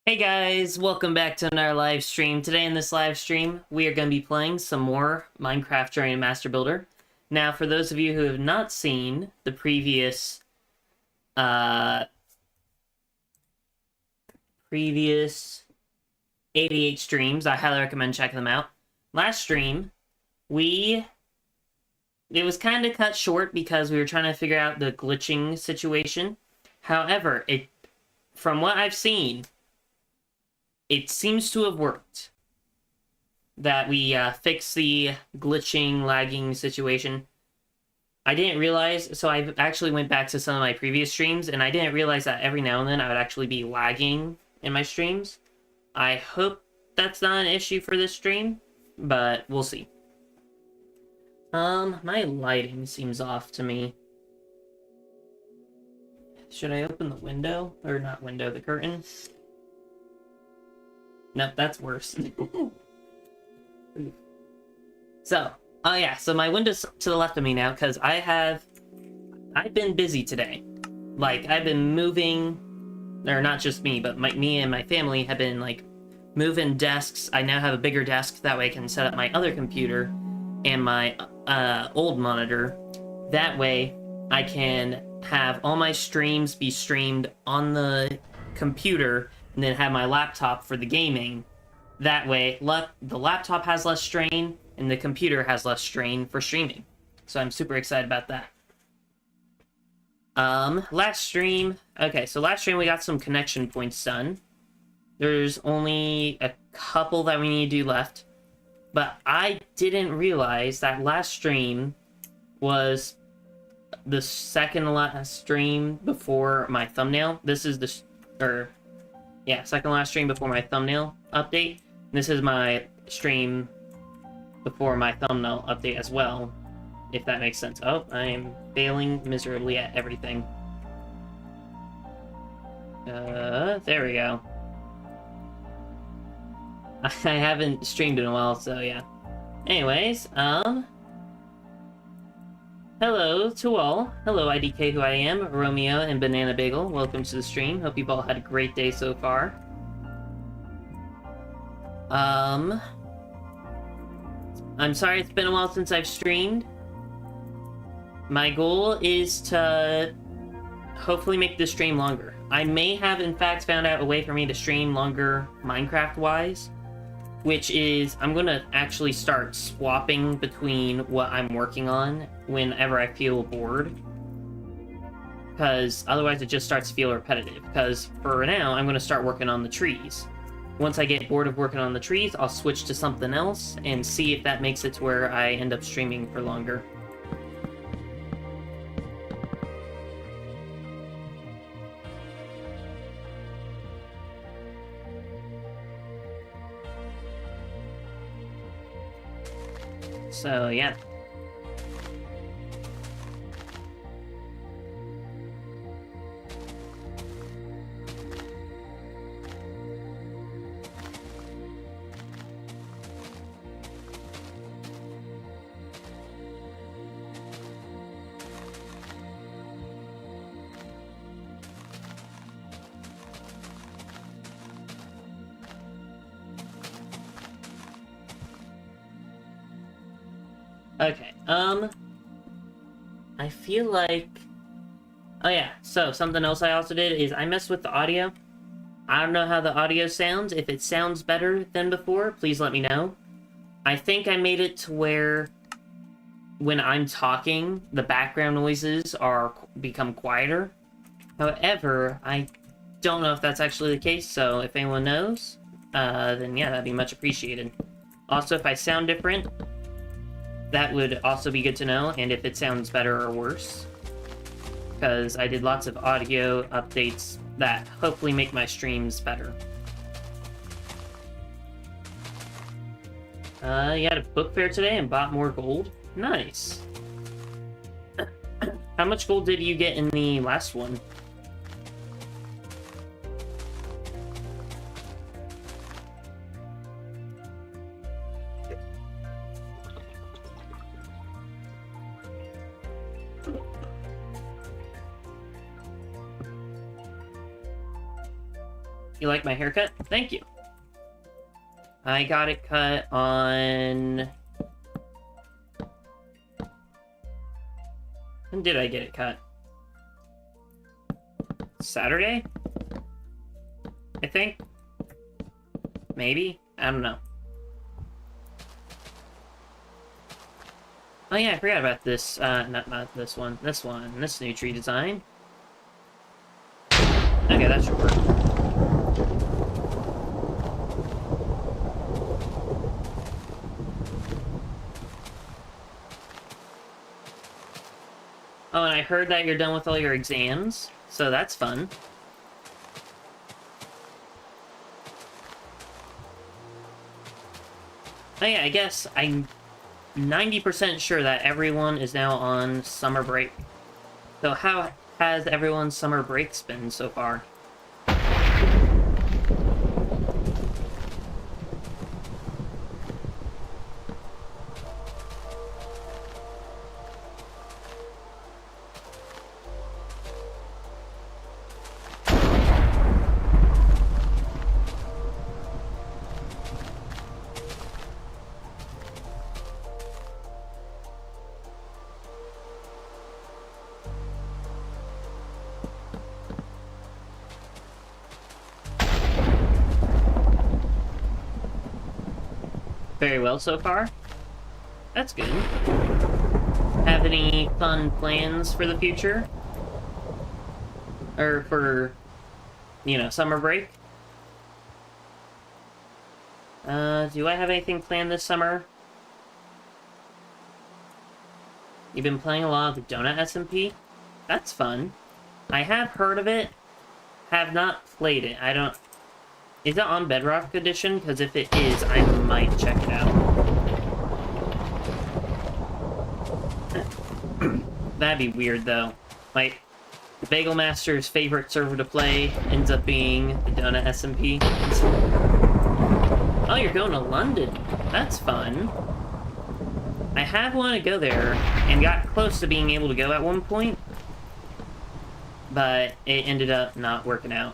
Hey guys, welcome back to another live stream. Today in this live stream, we are going to be playing some more Minecraft during Master Builder. Now, for those of you who have not seen the previous 88 streams, I highly recommend checking them out. Last stream, it was kind of cut short because we were trying to figure out the glitching situation. However, from what I've seen, it seems to have worked. That we fixed the glitching, lagging situation. I didn't realize, so I actually went back to some of my previous streams, and I didn't realize that every now and then I would actually be lagging in my streams. I hope that's not an issue for this stream, but we'll see. My lighting seems off to me. Should I open the window? Or not window, the curtain? Nope, that's worse. So, so my window's to the left of me now, because I've been busy today. Like, I've been moving, or not just me, but me and my family have been, like, moving desks. I now have a bigger desk, that way I can set up my other computer and my old monitor. That way, I can have all my streams be streamed on the computer, and then have my laptop for the gaming. That way, the laptop has less strain, and the computer has less strain for streaming. So I'm super excited about that. Last stream we got some connection points done. There's only a couple that we need to do left. But I didn't realize that last stream was the second last stream before my thumbnail. This is second last stream before my thumbnail update. This is my stream before my thumbnail update as well, if that makes sense. Oh, I am failing miserably at everything. There we go. I haven't streamed in a while, so yeah. Anyways, hello to all. Hello, IDK, who I am, Romeo and Banana Bagel. Welcome to the stream. Hope you've all had a great day so far. I'm sorry it's been a while since I've streamed. My goal is to hopefully make this stream longer. I may have, in fact, found out a way for me to stream longer Minecraft-wise, which is I'm going to actually start swapping between what I'm working on whenever I feel bored. Because otherwise it just starts to feel repetitive. Because for now, I'm going to start working on the trees. Once I get bored of working on the trees, I'll switch to something else and see if that makes it to where I end up streaming for longer. So, yeah. Okay, I feel like... Oh yeah, so something else I also did is I messed with the audio. I don't know how the audio sounds. If it sounds better than before, please let me know. I think I made it to where when I'm talking, the background noises become quieter. However, I don't know if that's actually the case, so if anyone knows, then yeah, that'd be much appreciated. Also, if I sound different, that would also be good to know, and if it sounds better or worse. Because I did lots of audio updates that hopefully make my streams better. You had a book fair today and bought more gold? Nice. How much gold did you get in the last one? You like my haircut? Thank you. I got it cut on... When did I get it cut? Saturday? I think? Maybe? I don't know. Oh yeah, I forgot about this, not this one. This new tree design. Okay, that should work. Oh, and I heard that you're done with all your exams, so that's fun. Oh yeah, I guess I'm 90% sure that everyone is now on summer break. So how has everyone's summer breaks been so far? Very well so far. That's good. Have any fun plans for the future? Or for, you know, summer break? Do I have anything planned this summer? You've been playing a lot of the Donut SMP? That's fun. I have heard of it, have not played it. I don't... Is it on Bedrock Edition? Because if it is, I might check it out. That'd be weird, though. Like, the BagelMaster's favorite server to play ends up being the Donut SMP. Oh, you're going to London. That's fun. I have wanted to go there, and got close to being able to go at one point, but it ended up not working out.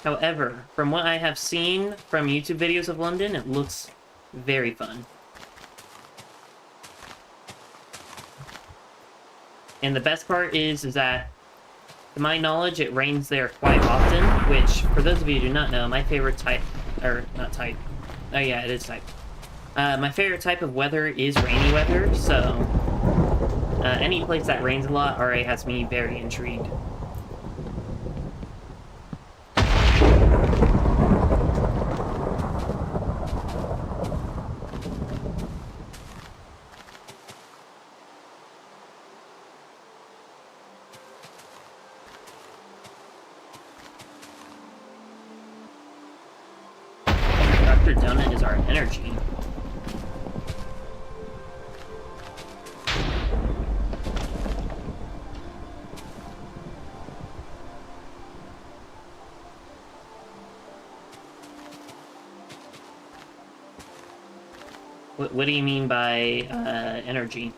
However, from what I have seen from YouTube videos of London, it looks very fun. And the best part is that, to my knowledge, it rains there quite often, which, for those of you who do not know, my favorite type, or not type, oh yeah, it is type. My favorite type of weather is rainy weather, so any place that rains a lot already has me very intrigued. Dr. Donut is our energy. What do you mean by energy?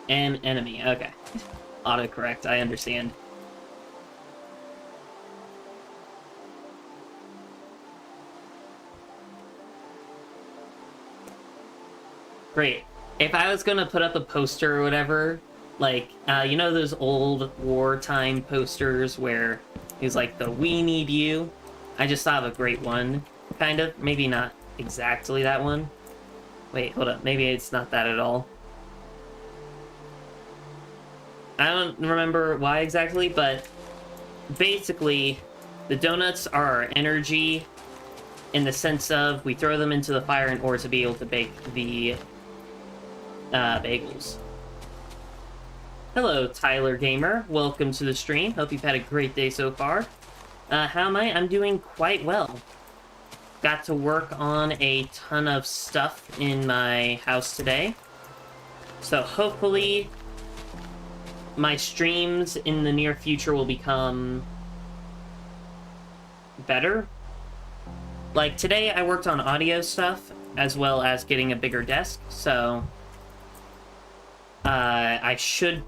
Enemy, okay. Autocorrect, I understand. Great. If I was gonna put up a poster or whatever, like, you know those old wartime posters where it's like the "We Need You"? I just thought of a great one. Kind of. Maybe not exactly that one. Wait, hold up. Maybe it's not that at all. I don't remember why exactly, but basically, the donuts are our energy in the sense of we throw them into the fire in order to be able to bake the bagels. Hello, Tyler Gamer. Welcome to the stream. Hope you've had a great day so far. How am I? I'm doing quite well. Got to work on a ton of stuff in my house today. So hopefully my streams in the near future will become better. Like today I worked on audio stuff as well as getting a bigger desk, so I should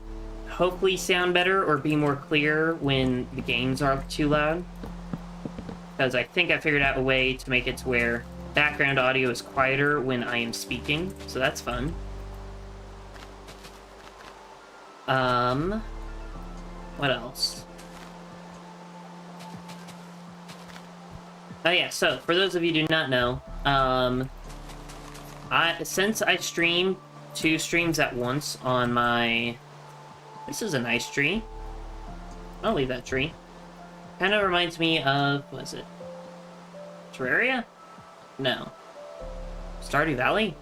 hopefully sound better or be more clear when the games are too loud. Because I think I figured out a way to make it to where background audio is quieter when I am speaking, so that's fun. What else? Oh yeah, so for those of you who do not know, since I stream 2 streams at once on my... This is a nice tree. I'll leave that tree. Kind of reminds me of... What is it? Terraria? No. Stardew Valley?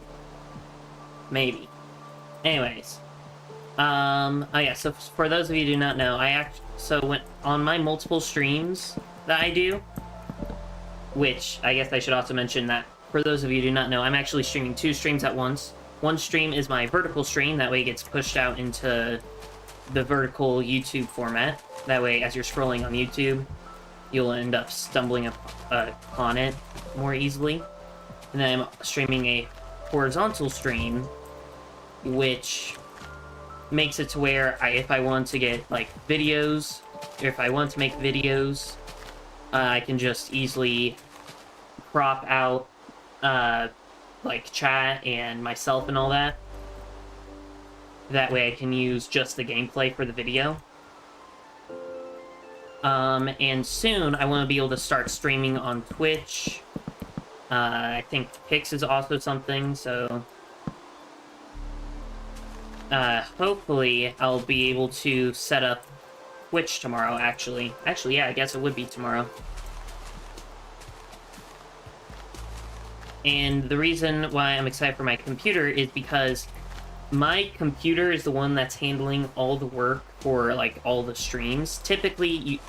Maybe. Anyways. Oh yeah, so for those of you who do not know, when on my multiple streams that I do, which I guess I should also mention that for those of you who do not know, I'm actually streaming 2 streams at once. One stream is my vertical stream, that way it gets pushed out into the vertical YouTube format. That way, as you're scrolling on YouTube, you'll end up stumbling upon it more easily. And then I'm streaming a horizontal stream, which makes it to where if I want to get, like, videos, or if I want to make videos, I can just easily crop out, like, chat and myself and all that. That way I can use just the gameplay for the video. And soon I want to be able to start streaming on Twitch. I think Pix is also something, so... hopefully I'll be able to set up Twitch tomorrow, actually. Actually, yeah, I guess it would be tomorrow. And the reason why I'm excited for my computer is because my computer is the one that's handling all the work for, like, all the streams. Typically,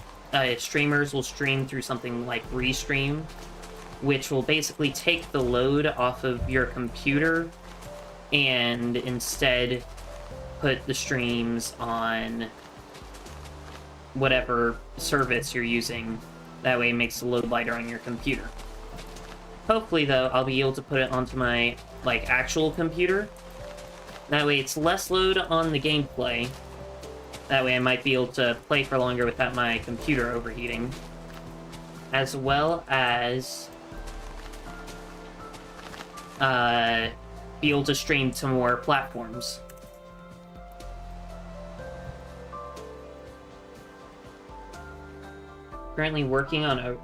streamers will stream through something like Restream, which will basically take the load off of your computer and instead put the streams on whatever service you're using. That way it makes the load lighter on your computer. Hopefully, though, I'll be able to put it onto my, like, actual computer. That way it's less load on the gameplay. That way I might be able to play for longer without my computer overheating. As well as... be able to stream to more platforms. Currently working on a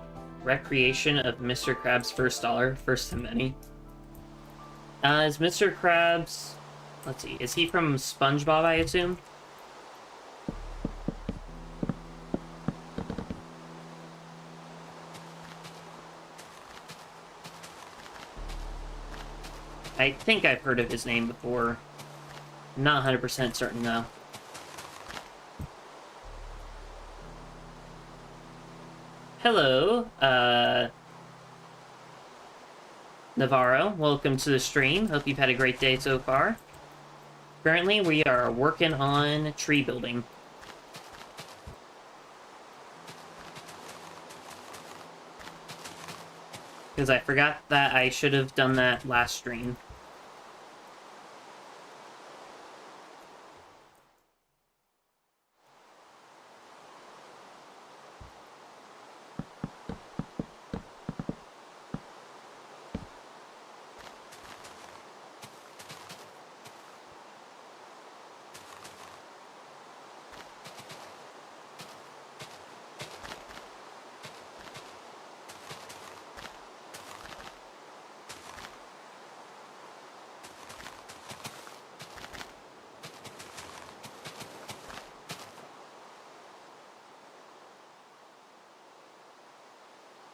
recreation of Mr. Krabs' first dollar, first to many. Is Mr. Krabs... Let's see, is he from SpongeBob, I assume? I think I've heard of his name before. Not 100% certain, though. Hello, Navarro. Welcome to the stream. Hope you've had a great day so far. Currently, we are working on tree building. Because I forgot that I should have done that last stream.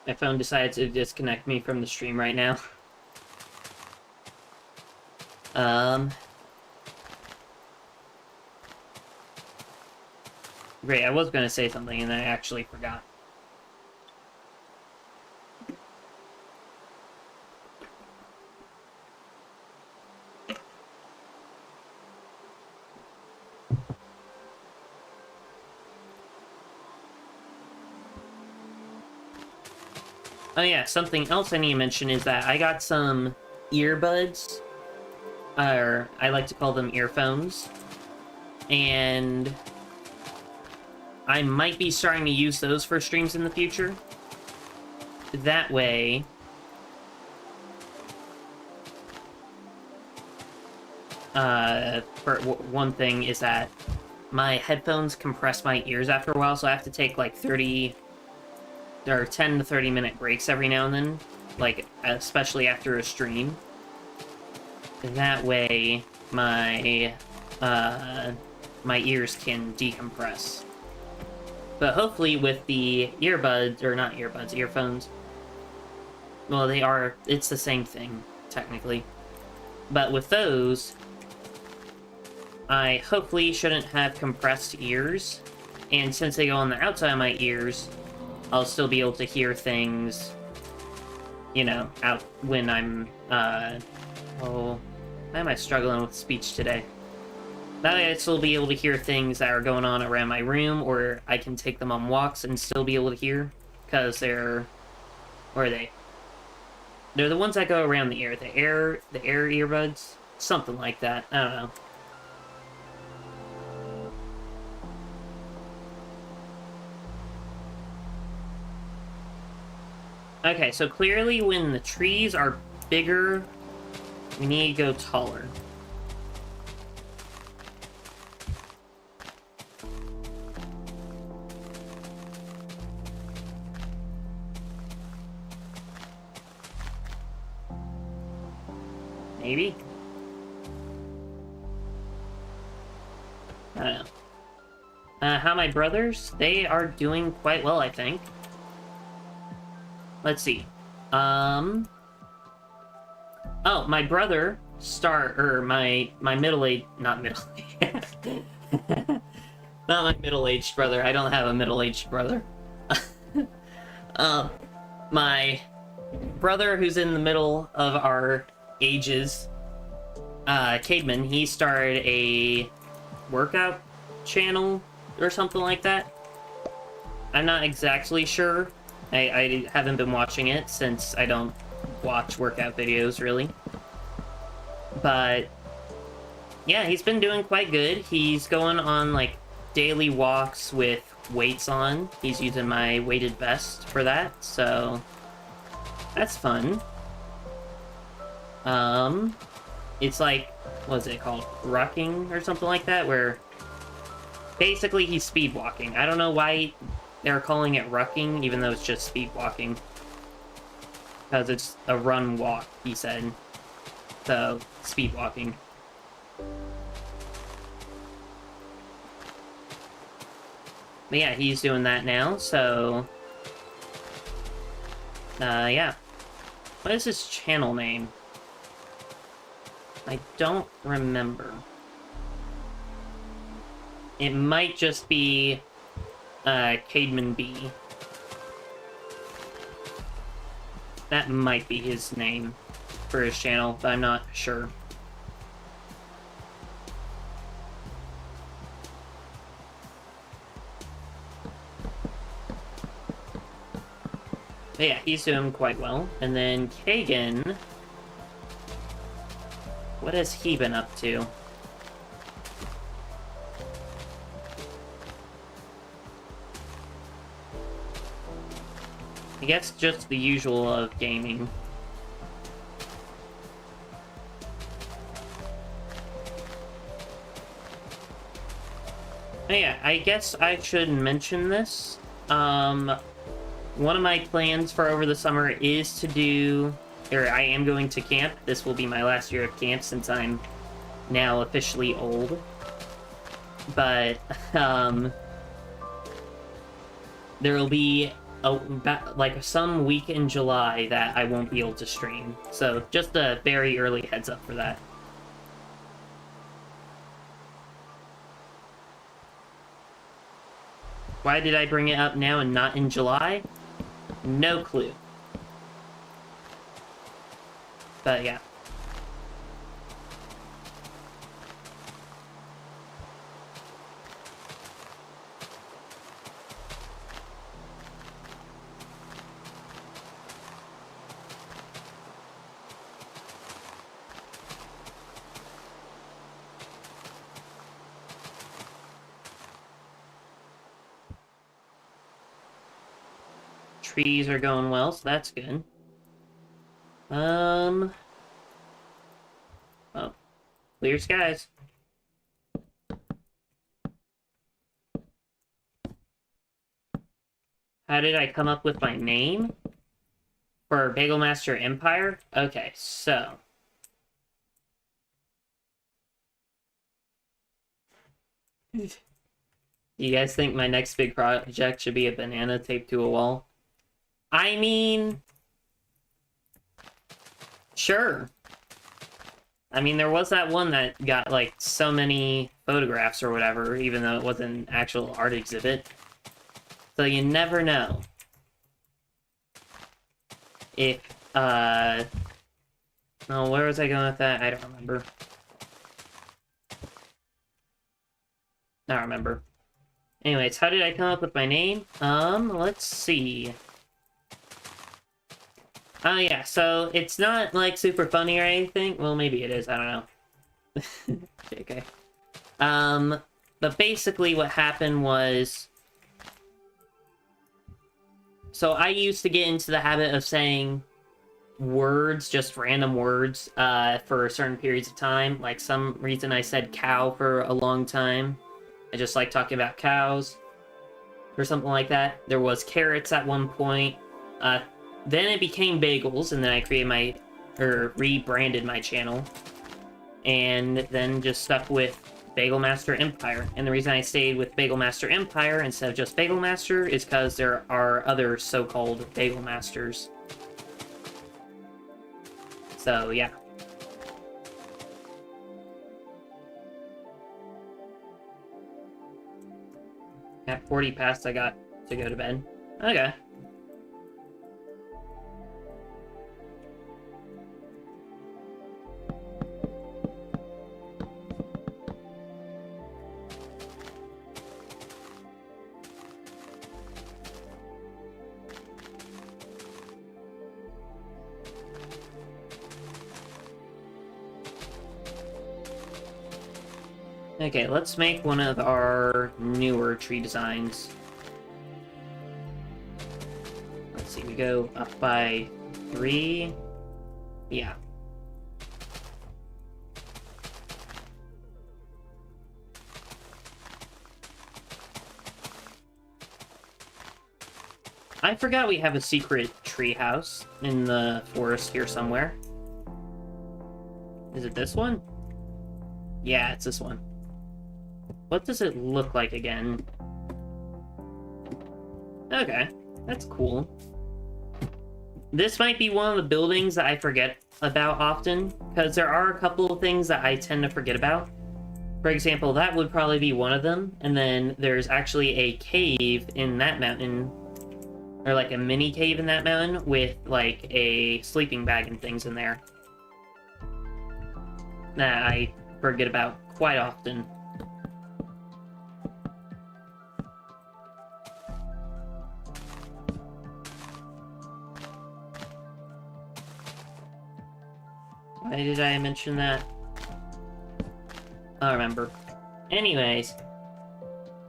My phone decides to disconnect me from the stream right now. Great, I was gonna say something and I actually forgot. Oh yeah, something else I need to mention is that I got some earbuds, or I like to call them earphones, and I might be starting to use those for streams in the future. That way... one thing is that my headphones compress my ears after a while, so I have to take, like, 30... or 10 to 30 minute breaks every now and then, like, especially after a stream. That way, my ears can decompress. But hopefully with the earbuds, or not earbuds, earphones, well, it's the same thing, technically. But with those, I hopefully shouldn't have compressed ears, and since they go on the outside of my ears, I'll still be able to hear things, you know, out when I'm, why am I struggling with speech today? That way I'd still be able to hear things that are going on around my room, or I can take them on walks and still be able to hear, because they're... Where are they? They're the ones that go around the ear. The air earbuds? Something like that. I don't know. Okay, so clearly when the trees are bigger, we need to go taller. Maybe? I don't know. How my brothers? They are doing quite well, I think. Let's see. Oh, my brother my middle-aged... Not middle-aged. Not my middle-aged brother. I don't have a middle-aged brother. My brother who's in the middle of our ages, Cademan, he started a workout channel or something like that. I'm not exactly sure. I haven't been watching it since I don't watch workout videos, really. But, yeah, he's been doing quite good. He's going on, like, daily walks with weights on. He's using my weighted vest for that, so that's fun. It's like, what is it called? Rucking or something like that, where basically he's speed walking. I don't know why they're calling it rucking, even though it's just speed walking. Because it's a run walk, he said. So, speed walking. But yeah, he's doing that now, so... yeah. What is his channel name? I don't remember. It might just be... Cademan B. That might be his name for his channel, but I'm not sure. But yeah, he's doing quite well. And then Kagan... What has he been up to? I guess just the usual of gaming. Oh yeah, I guess I should mention this. One of my plans for over the summer is to do... Or I am going to camp. This will be my last year of camp since I'm now officially old. But, there will be like some week in July that I won't be able to stream. So just a very early heads up for that. Why did I bring it up now and not in July? No clue. But yeah. trees are going well, so that's good. Oh, clear skies. How did I come up with my name? For BagelMaster Empire? Okay, so... You guys think my next big project should be a banana taped to a wall? I mean... Sure. I mean, there was that one that got, like, so many photographs or whatever, even though it wasn't an actual art exhibit. So you never know. If, oh, where was I going with that? I don't remember. I don't remember. Anyways, how did I come up with my name? Let's see. Oh yeah, so it's not, like, super funny or anything. Well, maybe it is, I don't know. JK. But basically what happened was... So I used to get into the habit of saying words, just random words, for certain periods of time. Like, some reason I said cow for a long time. I just like talking about cows. Or something like that. There was carrots at one point. Then it became bagels, and then I created my... or rebranded my channel. And then just stuck with BagelMaster Empire. And the reason I stayed with BagelMaster Empire instead of just BagelMaster is because there are other so-called BagelMasters. So, yeah. At 40 past, I got to go to bed. Okay. Okay, let's make one of our newer tree designs. Let's see, we go up by 3. Yeah. I forgot we have a secret tree house in the forest here somewhere. Is it this one? Yeah, it's this one. What does it look like again? Okay, that's cool. This might be one of the buildings that I forget about often, because there are a couple of things that I tend to forget about. For example, that would probably be one of them, and then there's actually a cave in that mountain, or like a mini cave in that mountain, with like a sleeping bag and things in there that I forget about quite often. Why did I mention that? I don't remember. Anyways,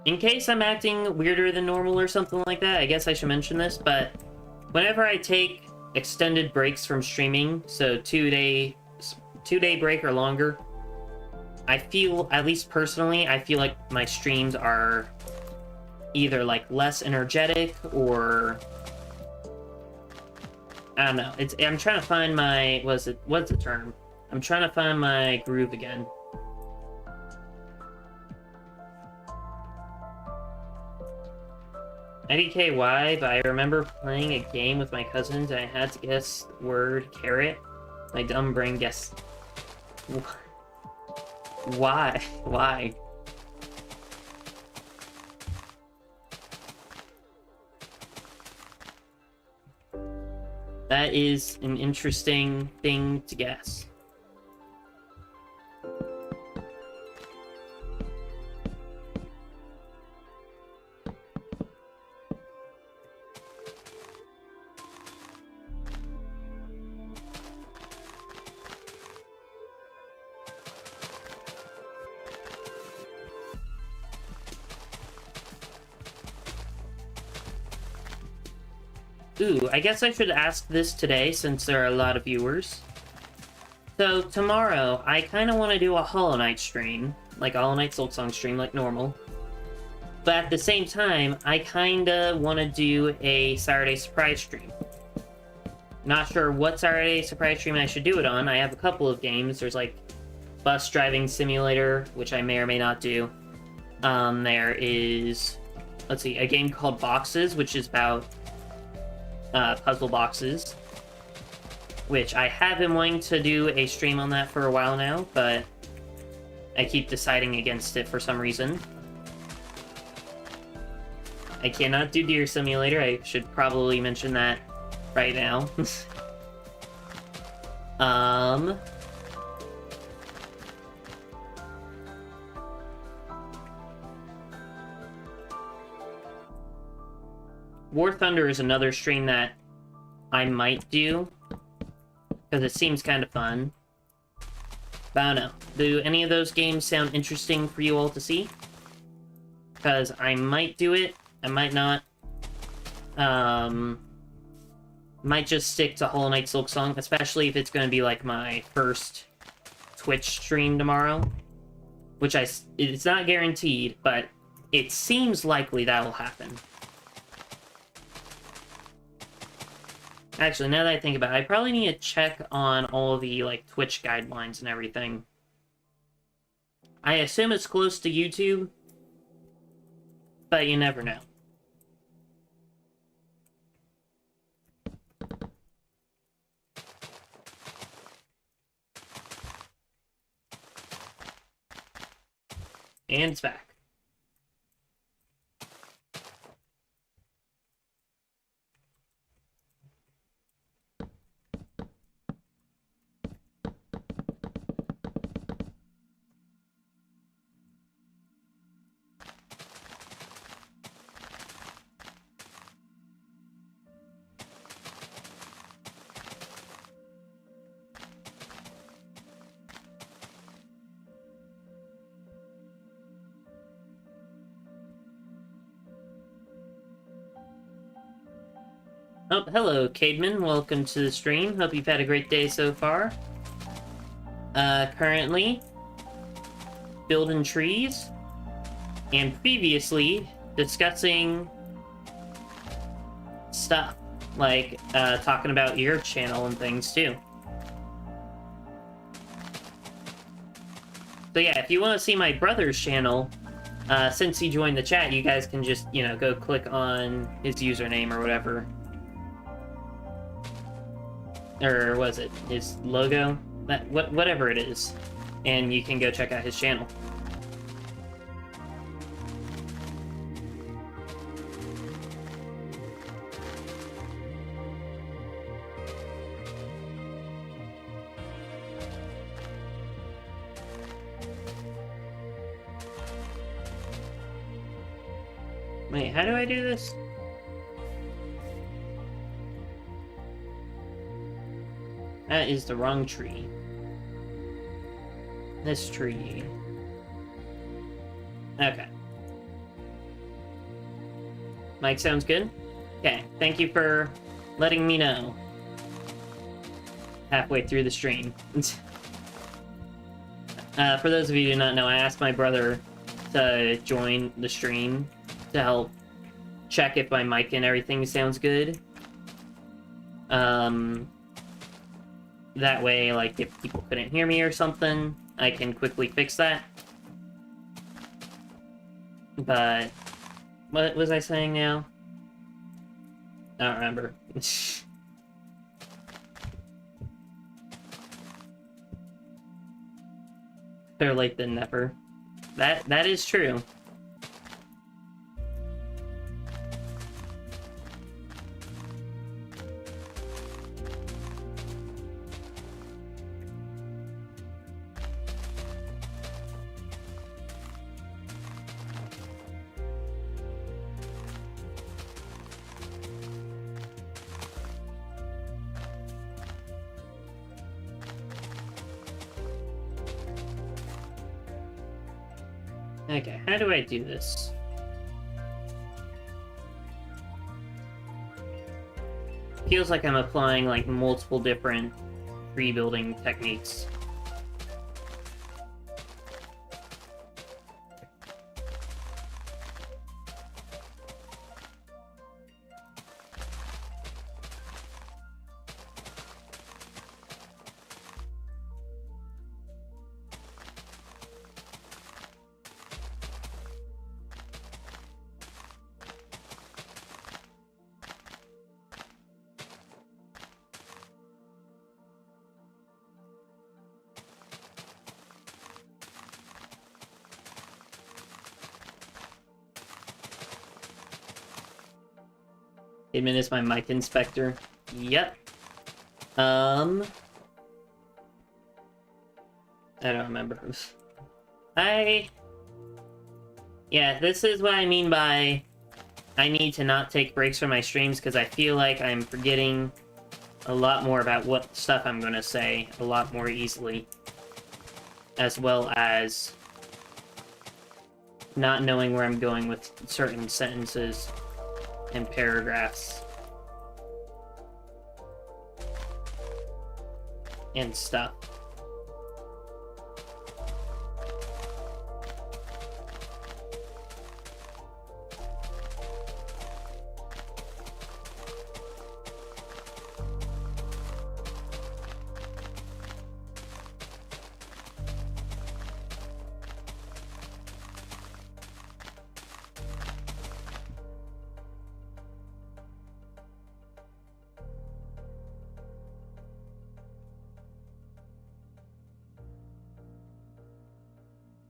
in case I'm acting weirder than normal or something like that, I guess I should mention this, but whenever I take extended breaks from streaming, so 2-day break or longer, I feel, at least personally, I feel like my streams are either like less energetic or I don't know. I'm trying to find my what's the term? I'm trying to find my groove again. IDKY, but I remember playing a game with my cousins and I had to guess the word carrot. My dumb brain guessed. Why? Why? That is an interesting thing to guess. Ooh, I guess I should ask this today since there are a lot of viewers. So, tomorrow, I kind of want to do a Hollow Knight stream. Like a Hollow Knight Silksong stream, like normal. But at the same time, I kind of want to do a Saturday Surprise stream. Not sure what Saturday Surprise stream I should do it on. I have a couple of games. There's like Bus Driving Simulator, which I may or may not do. There is, let's see, a game called Boxes, which is about puzzle boxes, which I have been wanting to do a stream on that for a while now, but I keep deciding against it for some reason. I cannot do Deer Simulator. I should probably mention that right now. War Thunder is another stream that I might do, because it seems kind of fun. But I don't know. Do any of those games sound interesting for you all to see? Because I might do it, I might not. Might just stick to Hollow Knight Silksong, especially if it's going to be like my first Twitch stream tomorrow. Which it's not guaranteed, but it seems likely that will happen. Actually, now that I think about it, I probably need to check on all the, like, Twitch guidelines and everything. I assume it's close to YouTube, but you never know. And it's back. Oh, hello, Cademan. Welcome to the stream. Hope you've had a great day so far. Currently, building trees, and previously discussing stuff, like, talking about your channel and things, too. So yeah, if you want to see my brother's channel, since he joined the chat, you guys can just, you know, go click on his username or whatever. Or was it his logo? Whatever it is. And you can go check out his channel. Wait, how do I do this? That is the wrong tree. This tree. Okay. Mike sounds good? Okay, thank you for letting me know. Halfway through the stream. For those of you who do not know, I asked my brother to join the stream to help check if my mic and everything sounds good. That way, like, if people couldn't hear me or something, I can quickly fix that. But, what was I saying now? I don't remember. Better late than never. That is true. Okay, how do I do this? feels like I'm applying, like, multiple different tree building techniques. Admin is my mic inspector. Yep. I don't remember. Yeah, this is what I mean by I need to not take breaks from my streams, because I feel like I'm forgetting a lot more about what stuff I'm gonna say a lot more easily. As well as not knowing where I'm going with certain sentences and paragraphs and stuff.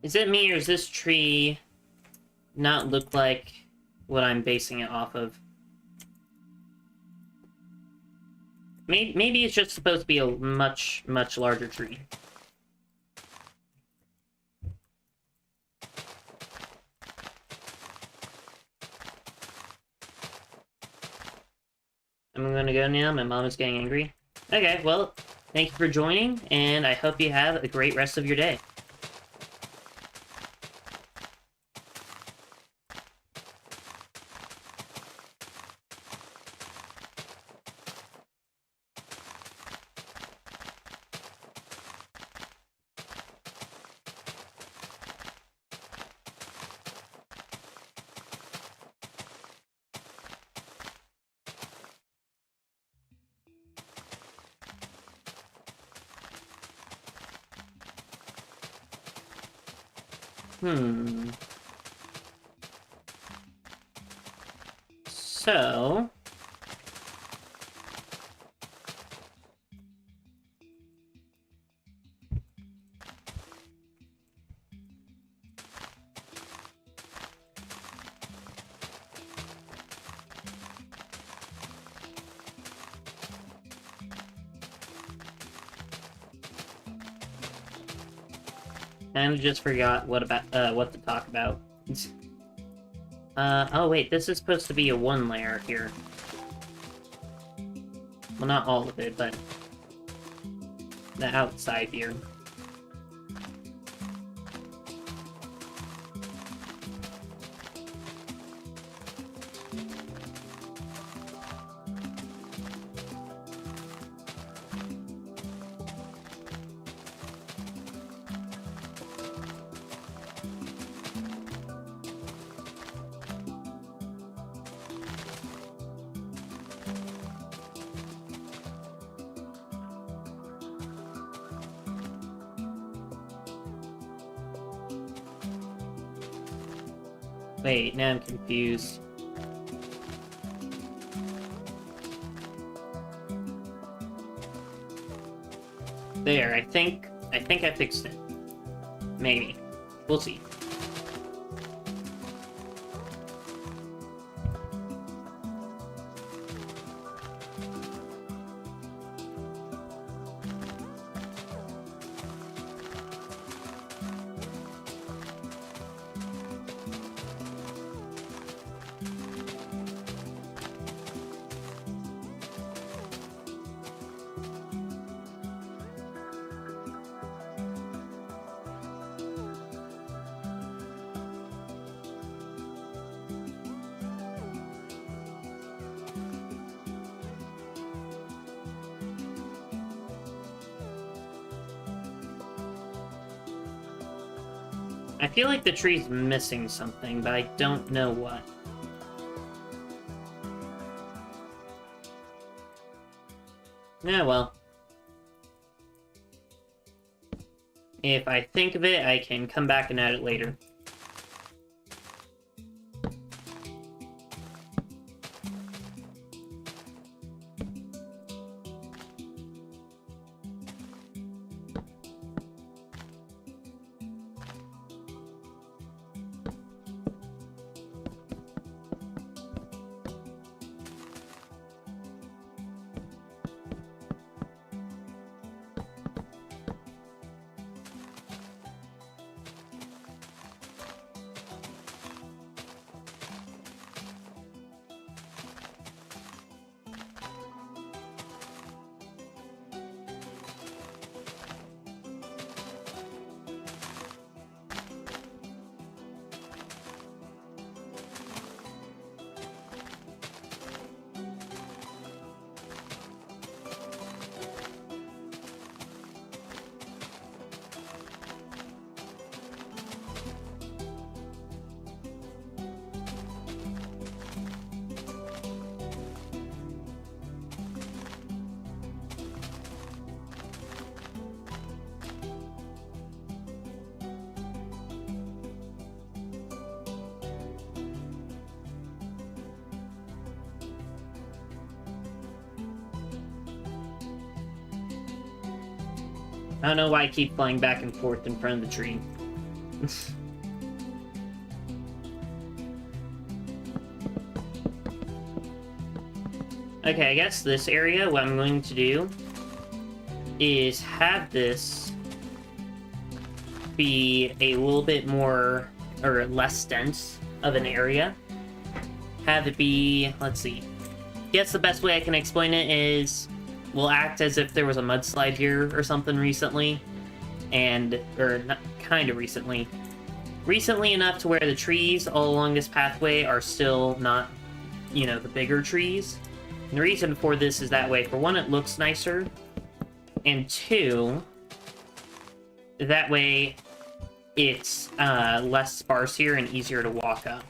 Is it me, or is this tree not look like what I'm basing it off of? Maybe it's just supposed to be a much, much larger tree. I'm gonna go now. My mom is getting angry. Okay, well, thank you for joining, and I hope you have a great rest of your day. So... I just forgot what to talk about. Oh wait, this is supposed to be a one layer here. Well, not all of it, but the outside here. Wait, now I'm confused. There, I think I fixed it. Maybe. We'll see. I feel like the tree's missing something, but I don't know what. Yeah, well. If I think of it, I can come back and add it later. I don't know why I keep flying back and forth in front of the tree. Okay, I guess this area, what I'm going to do is have this be a little bit more, or less dense of an area. Have it be, let's see. I guess the best way I can explain it is we'll act as if there was a mudslide here or something recently, or not kind of recently. Recently enough to where the trees all along this pathway are still not, you know, the bigger trees. And the reason for this is that way, for one, it looks nicer, and two, that way it's less sparse here and easier to walk up.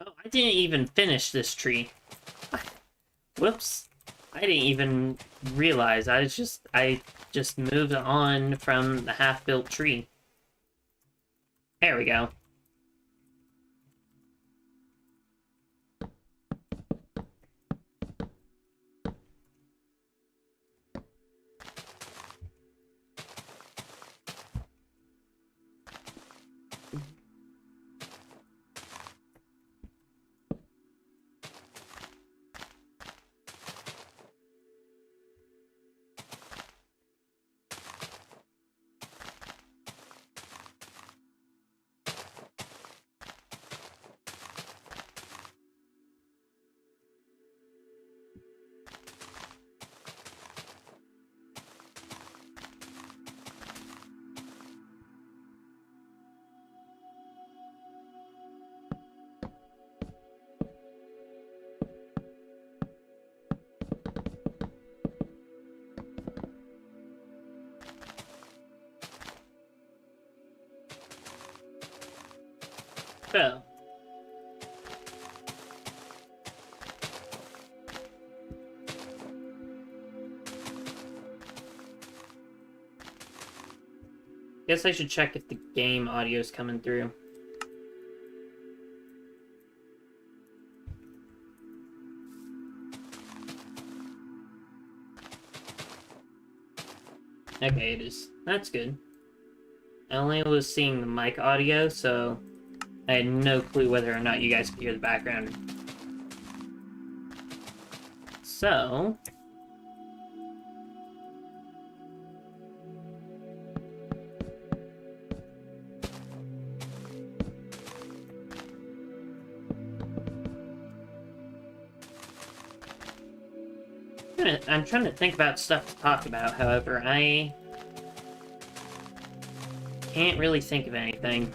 Oh, I didn't even finish this tree. Whoops. I didn't even realize. I just moved on from the half-built tree. There we go. So, Guess I should check if the game audio is coming through. Okay, it is. That's good. I only was seeing the mic audio, so I had no clue whether or not you guys could hear the background. So... I'm trying to think about stuff to talk about, however, I can't really think of anything.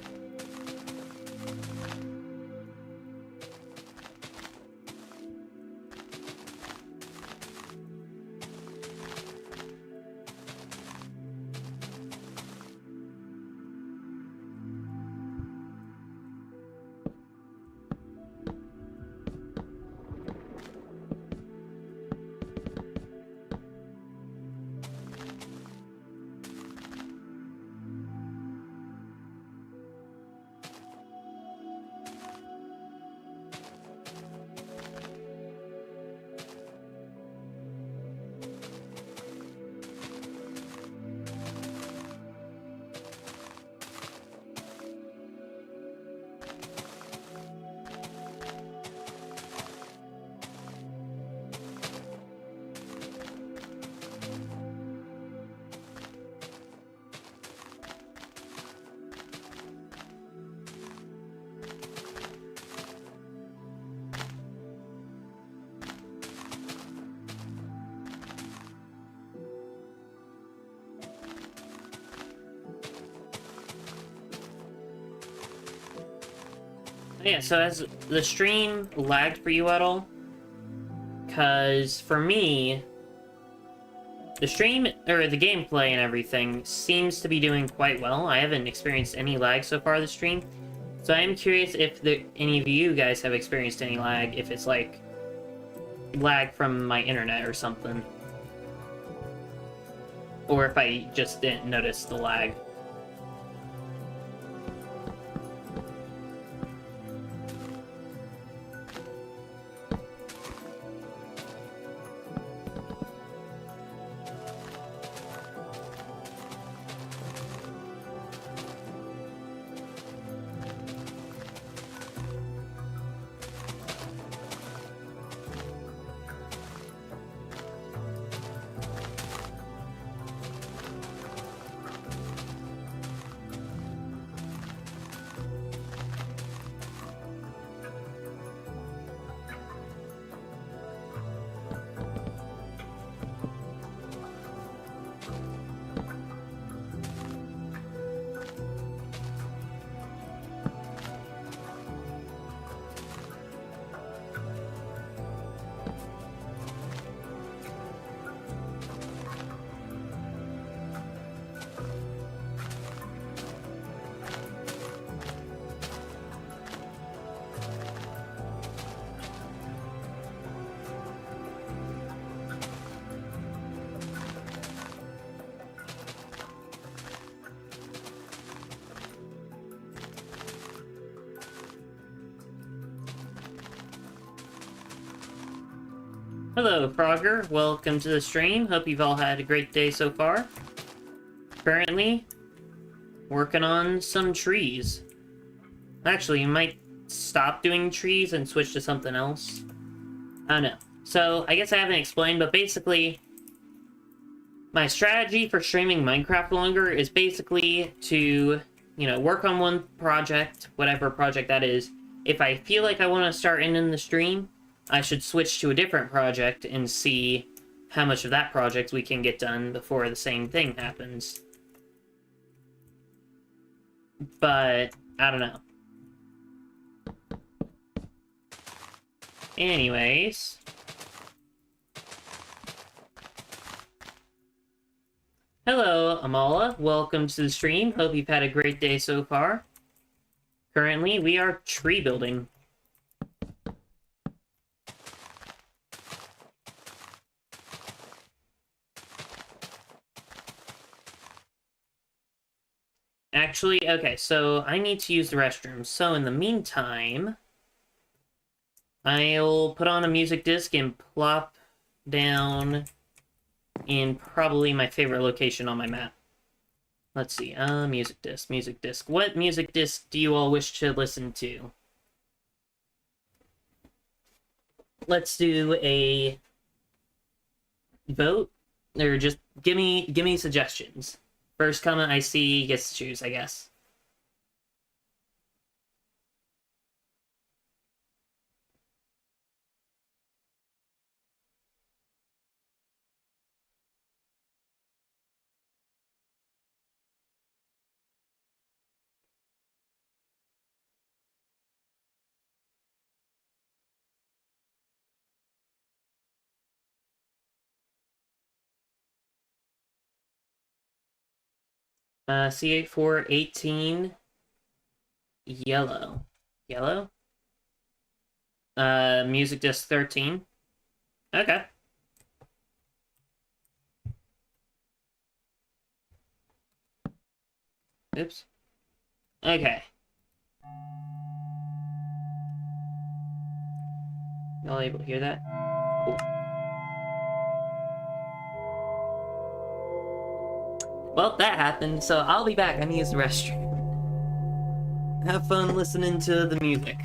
Yeah, so has the stream lagged for you at all? Because for me, the stream, or the gameplay and everything, seems to be doing quite well. I haven't experienced any lag so far this stream. So I am curious if any of you guys have experienced any lag, if it's like lag from my internet or something. Or if I just didn't notice the lag. Hello, Frogger. Welcome to the stream. Hope you've all had a great day so far. Currently, working on some trees. Actually, you might stop doing trees and switch to something else. I don't know. So, I guess I haven't explained, but basically, my strategy for streaming Minecraft longer is basically to, you know, work on one project, whatever project that is. If I feel like I want to start ending the stream, I should switch to a different project and see how much of that project we can get done before the same thing happens. But, I don't know. Anyways. Hello, Amala. Welcome to the stream. Hope you've had a great day so far. Currently, we are tree building. Actually, okay, so I need to use the restroom. So in the meantime, I'll put on a music disc and plop down in probably my favorite location on my map. Let's see, music disc, music disc. What music disc do you all wish to listen to? Let's do a vote, or just give me suggestions. First comment I see gets to choose, I guess. C8418, yellow. Yellow? Music disc 13. Okay. Oops. Okay. Y'all able to hear that? Cool. Well, that happened, so I'll be back. I need to use the restroom. Have fun listening to the music.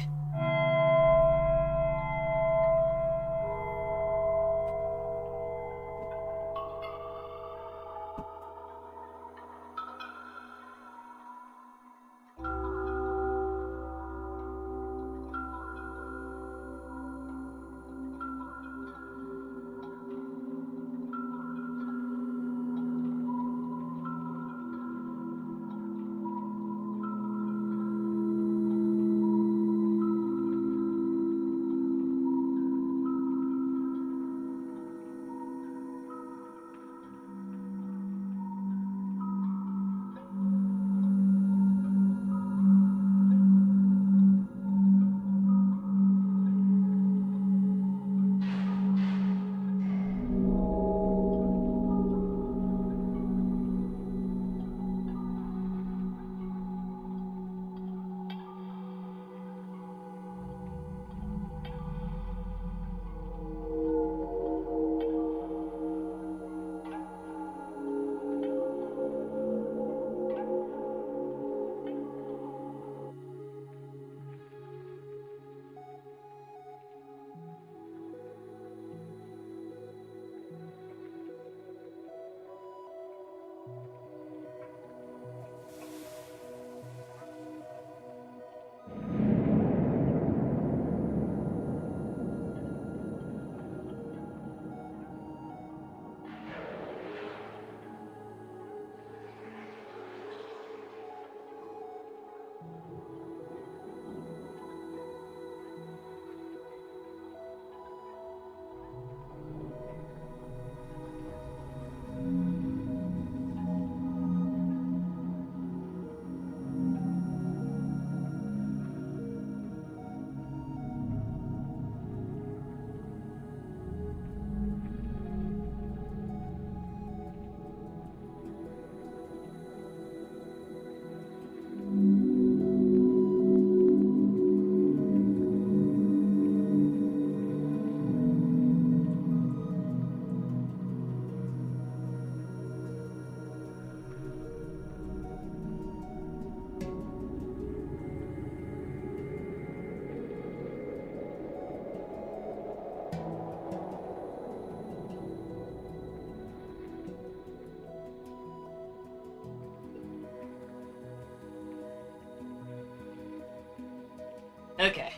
Okay.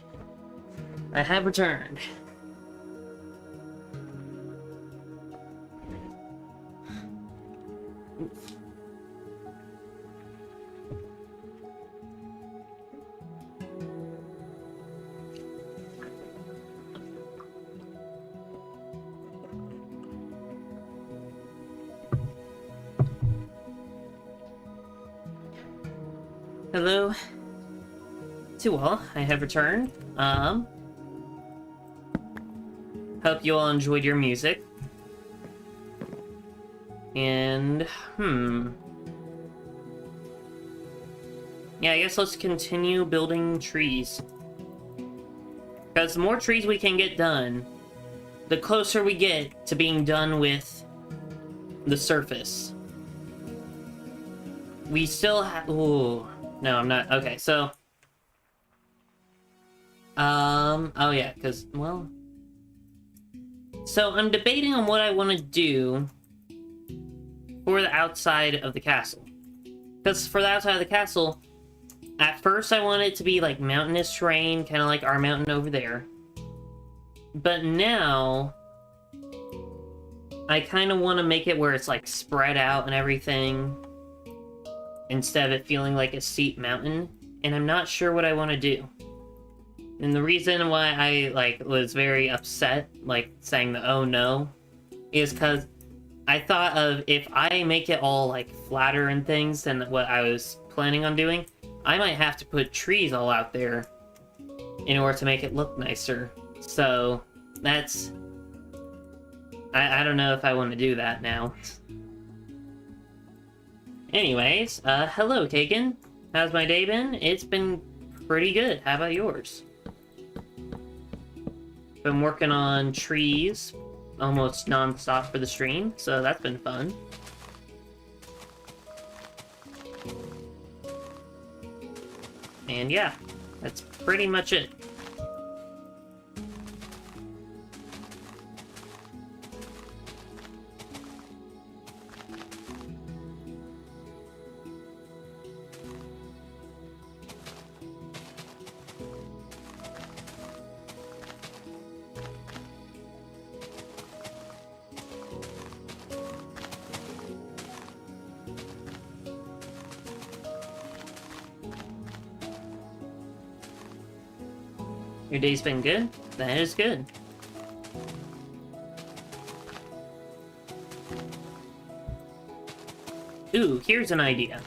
I have returned. Hello to all. I have returned. Hope you all enjoyed your music. And, Yeah, I guess let's continue building trees. Because the more trees we can get done, the closer we get to being done with the surface. We still have... Ooh. No, I'm not... Okay, so... Oh yeah, because, well... So, I'm debating on what I want to do for the outside of the castle. Because for the outside of the castle, at first I want it to be, like, mountainous terrain, kind of like our mountain over there. But now... I kind of want to make it where it's, like, spread out and everything, instead of it feeling like a steep mountain, and I'm not sure what I want to do. And the reason why I, like, was very upset, like, saying the oh no, is because I thought of, if I make it all, like, flatter and things than what I was planning on doing, I might have to put trees all out there in order to make it look nicer. So, that's... I don't know if I want to do that now. Anyways, hello, Kagan. How's my day been? It's been pretty good. How about yours? Been working on trees almost non-stop for the stream, so that's been fun. And yeah, that's pretty much it. Your day's been good? That is good. Ooh, here's an idea.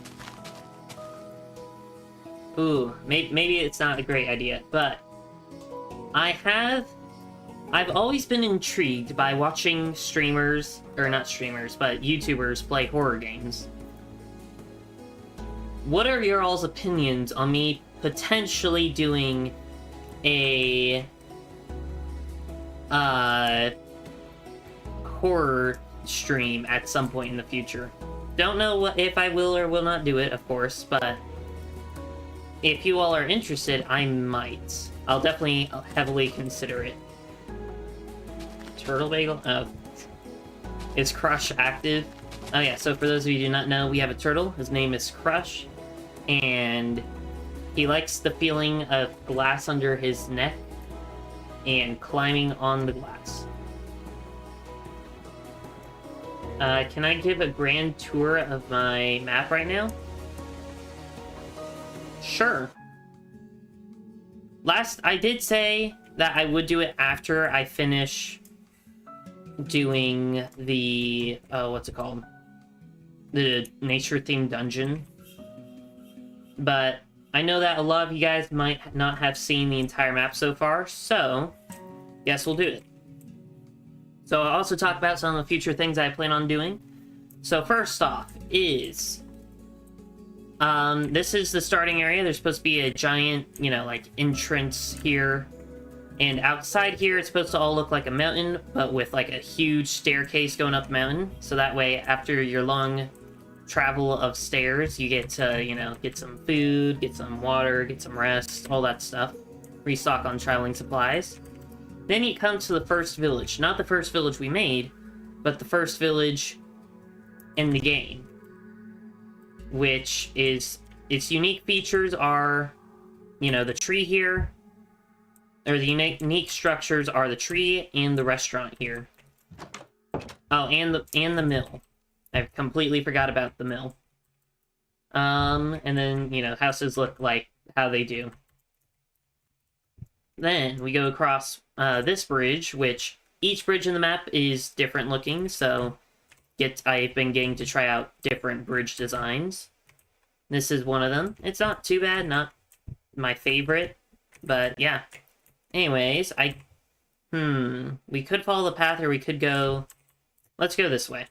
Ooh, maybe it's not a great idea, but I've always been intrigued by watching streamers, or not streamers, but YouTubers play horror games. What are your all's opinions on me potentially doing a horror stream at some point in the future? Don't know if I will or will not do it, of course, but if you all are interested, I might. I'll definitely heavily consider it. Turtle Bagel? Oh. Is Crush active? Oh yeah, so for those of you who do not know, we have a turtle. His name is Crush, and he likes the feeling of glass under his neck and climbing on the glass. Can I give a grand tour of my map right now? Sure. I did say that I would do it after I finish doing the, what's it called? The nature-themed dungeon. But I know that a lot of you guys might not have seen the entire map so far, so yes, we'll do it. So I'll also talk about some of the future things I plan on doing. So first off is, this is the starting area. There's supposed to be a giant, you know, like, entrance here. And outside here, it's supposed to all look like a mountain, but with, like, a huge staircase going up the mountain. So that way, after your long travel of stairs, you get to, you know, get some food, get some water, get some rest, all that stuff. Restock on traveling supplies. Then you come to the first village. Not the first village we made, but the first village in the game. Which is, its unique features are, you know, the tree here, or the unique structures are the tree and the restaurant here. Oh, and the mill. I completely forgot about the mill. And then, you know, houses look like how they do. Then we go across this bridge, which each bridge in the map is different looking, so I've been getting to try out different bridge designs. This is one of them. It's not too bad, not my favorite, but yeah. Anyways, we could follow the path, or we could go... Let's go this way.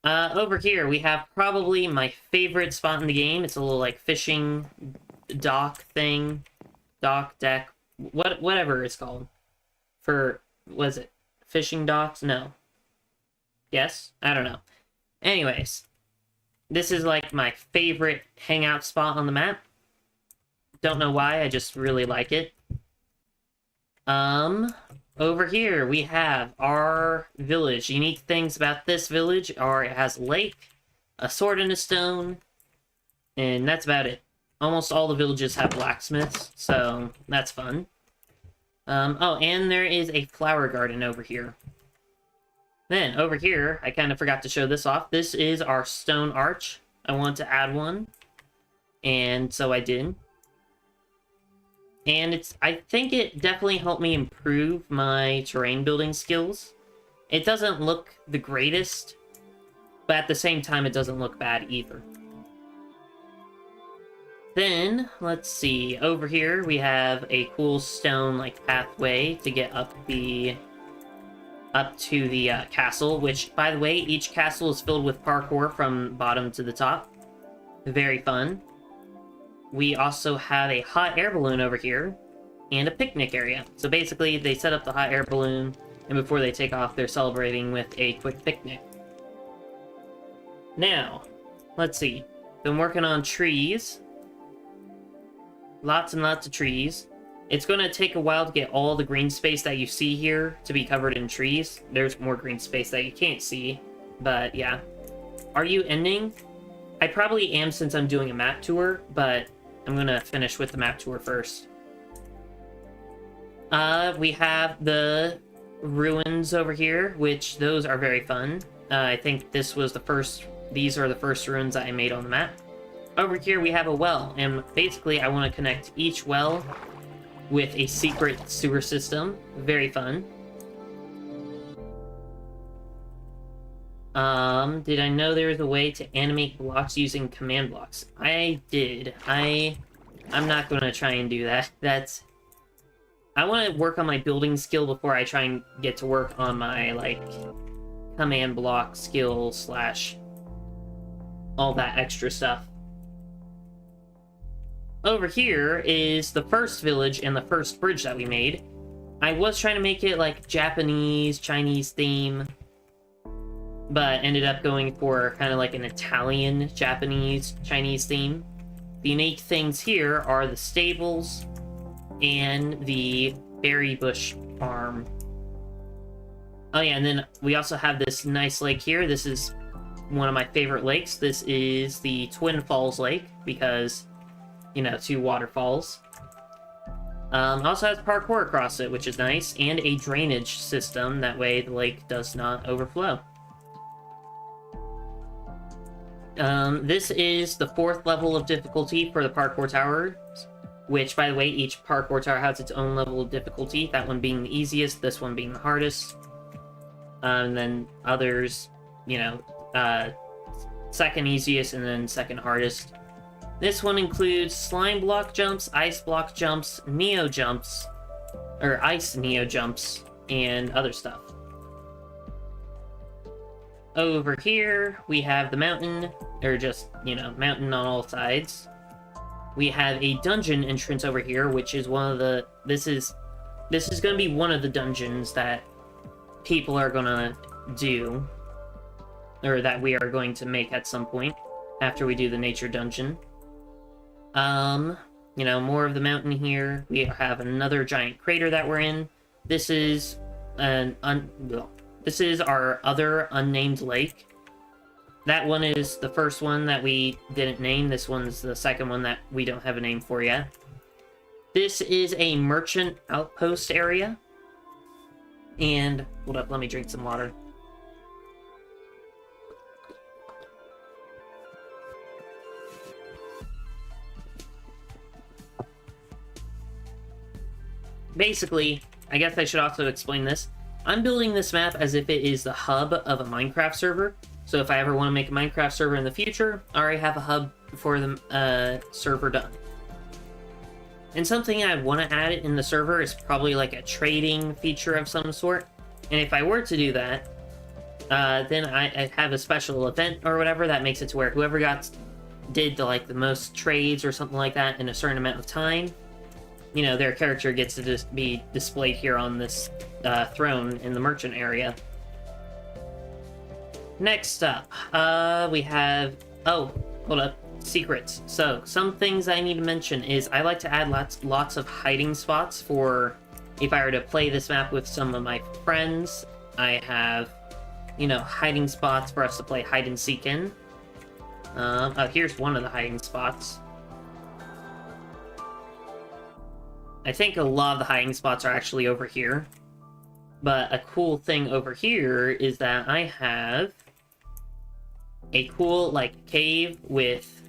Over here, we have probably my favorite spot in the game. It's a little, like, fishing dock thing. Dock, deck, whatever it's called. Was it fishing docks? No. Yes? I don't know. Anyways, this is, like, my favorite hangout spot on the map. Don't know why, I just really like it. Over here, we have our village. Unique things about this village are it has a lake, a sword and a stone, and that's about it. Almost all the villages have blacksmiths, so that's fun. Oh, and there is a flower garden over here. Then, over here, I kind of forgot to show this off. This is our stone arch. I want to add one, and so I did. And I think it definitely helped me improve my terrain building skills. It doesn't look the greatest, but at the same time, it doesn't look bad either. Then, let's see, over here we have a cool stone, like, pathway to get up to the castle, which, by the way, each castle is filled with parkour from bottom to the top. Very fun. We also have a hot air balloon over here, and a picnic area. So basically, they set up the hot air balloon, and before they take off, they're celebrating with a quick picnic. Now, let's see. Been working on trees. Lots and lots of trees. It's going to take a while to get all the green space that you see here to be covered in trees. There's more green space that you can't see, but yeah. Are you ending? I probably am since I'm doing a map tour, but I'm going to finish with the map tour first. We have the ruins over here, which those are very fun. I think these are the first ruins that I made on the map. Over here we have a well, and basically I want to connect each well with a secret sewer system. Very fun. Did I know there was a way to animate blocks using command blocks? I did. I'm not going to try and do that. I want to work on my building skill before I try and get to work on my, like, command block skill / all that extra stuff. Over here is the first village and the first bridge that we made. I was trying to make it, like, Japanese, Chinese theme, but ended up going for kind of like an Italian, Japanese, Chinese theme. The unique things here are the stables and the berry bush farm. Oh yeah, and then we also have this nice lake here. This is one of my favorite lakes. This is the Twin Falls Lake because, you know, 2 waterfalls. Also has parkour across it, which is nice, and a drainage system. That way the lake does not overflow. This is the 4th level of difficulty for the parkour towers, which, by the way, each parkour tower has its own level of difficulty, that one being the easiest, this one being the hardest. And then others, you know, second easiest and then second hardest. This one includes slime block jumps, ice block jumps, neo jumps, or ice neo jumps, and other stuff. Over here, we have the mountain, or just, you know, mountain on all sides. We have a dungeon entrance over here, which is one of the... This is going to be one of the dungeons that people are going to do, or that we are going to make at some point, after we do the nature dungeon. You know, more of the mountain here. We have another giant crater that we're in. This is this is our other unnamed lake. That one is the first one that we didn't name. This one's the second one that we don't have a name for yet. This is a merchant outpost area. And, hold up, let me drink some water. Basically, I guess I should also explain this. I'm building this map as if it is the hub of a Minecraft server. So if I ever want to make a Minecraft server in the future, I already have a hub for the server done. And something I want to add in the server is probably like a trading feature of some sort. And if I were to do that, then I have a special event or whatever that makes it to where whoever did the most trades or something like that in a certain amount of time, you know, their character gets to just be displayed here on this throne in the merchant area. Next up, we have... Oh, hold up. Secrets. So, some things I need to mention is I like to add lots of hiding spots for if I were to play this map with some of my friends. I have, you know, hiding spots for us to play hide and seek in. Oh, here's one of the hiding spots. I think a lot of the hiding spots are actually over here. But a cool thing over here is that I have a cool, like, cave with,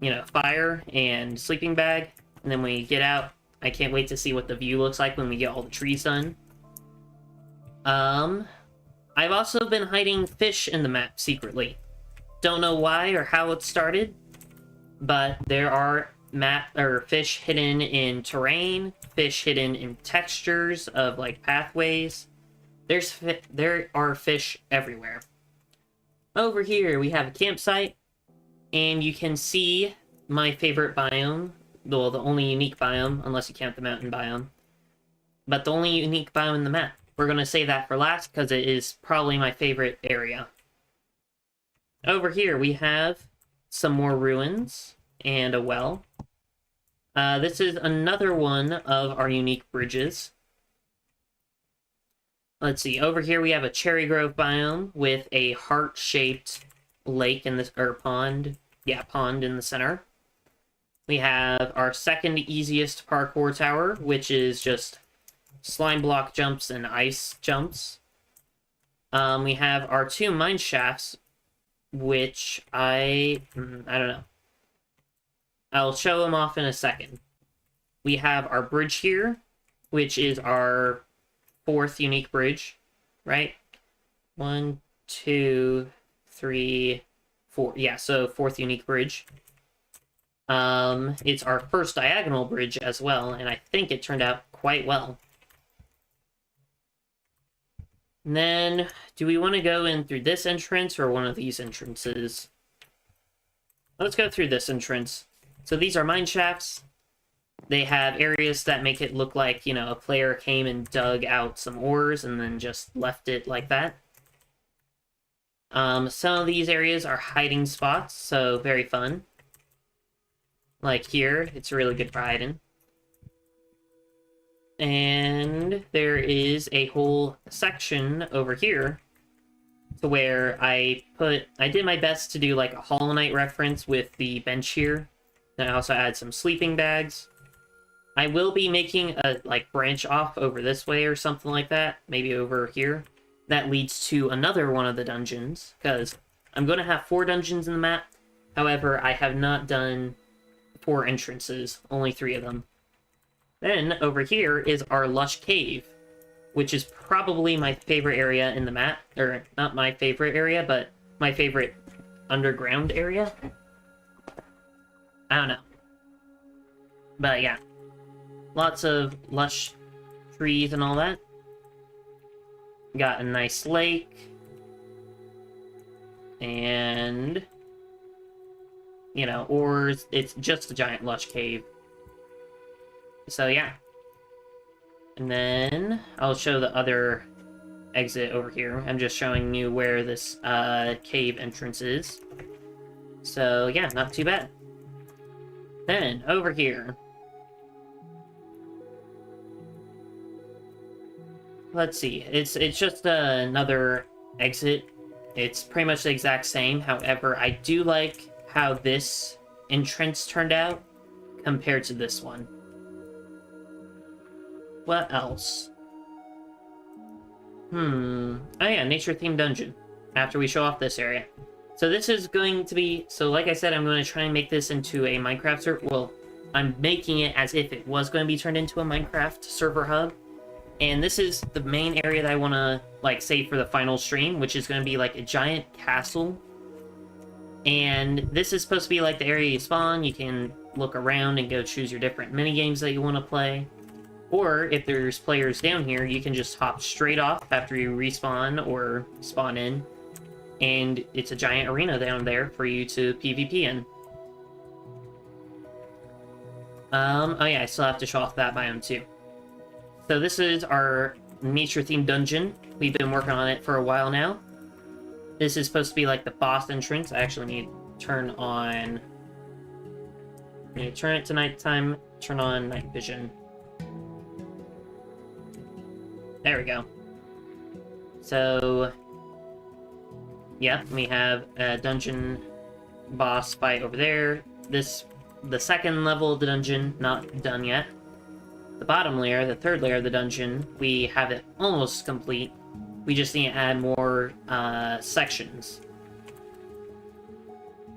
you know, fire and sleeping bag. And then when you get out, I can't wait to see what the view looks like when we get all the trees done. I've also been hiding fish in the map secretly. Don't know why or how it started, but there are fish hidden in terrain, fish hidden in textures of like pathways. There are fish everywhere. Over here we have a campsite, and you can see my favorite biome. Well, the only unique biome, unless you count the mountain biome. But the only unique biome in the map. We're going to save that for last, because it is probably my favorite area. Over here, we have some more ruins, and a well. This is another one of our unique bridges. Let's see, over here we have a cherry grove biome with a heart-shaped lake in this, or pond. Yeah, pond in the center. We have our second easiest parkour tower, which is just slime block jumps and ice jumps. We have our two mine shafts, which I don't know. I'll show them off in a second. We have our bridge here, which is our fourth unique bridge, right? 1, 2, 3, 4. Yeah, so fourth unique bridge. It's our first diagonal bridge as well, and I think it turned out quite well. And then, do we want to go in through this entrance or one of these entrances? Let's go through this entrance. So these are mine shafts. They have areas that make it look like, you know, a player came and dug out some ores and then just left it like that. Some of these areas are hiding spots, so very fun. Like here, it's really good for hiding. And there is a whole section over here to where I did my best to do like a Hollow Knight reference with the bench here. And I also add some sleeping bags. I will be making a like branch off over this way or something like that, maybe over here. That leads to another one of the dungeons, because I'm going to have 4 dungeons in the map. However, I have not done 4 entrances, only 3 of them. Then, over here is our Lush Cave, which is probably my favorite area in the map. Or, not my favorite area, but my favorite underground area. I don't know. But yeah. Lots of lush trees and all that. Got a nice lake. And, you know, ores. It's just a giant lush cave. So yeah. And then I'll show the other exit over here. I'm just showing you where this cave entrance is. So yeah, not too bad. Then over here. Let's see. It's just another exit. It's pretty much the exact same. However, I do like how this entrance turned out compared to this one. What else? Oh yeah, nature-themed dungeon. After we show off this area. So this is going to be... So like I said, I'm going to try and make this into a Minecraft server. Well, I'm making it as if it was going to be turned into a Minecraft server hub. And this is the main area that I want to, like, save for the final stream, which is going to be, like, a giant castle. And this is supposed to be, like, the area you spawn. You can look around and go choose your different minigames that you want to play. Or, if there's players down here, you can just hop straight off after you respawn or spawn in, and it's a giant arena down there for you to PvP in. Oh yeah, I still have to show off that biome too. So this is our nature-themed dungeon. We've been working on it for a while now. This is supposed to be like the boss entrance. I actually need to turn on... I'm going to turn it to nighttime, turn on night vision. There we go. So... Yep, we have a dungeon boss fight over there. The second level of the dungeon, not done yet. The bottom layer, the third layer of the dungeon, we have it almost complete. We just need to add more sections.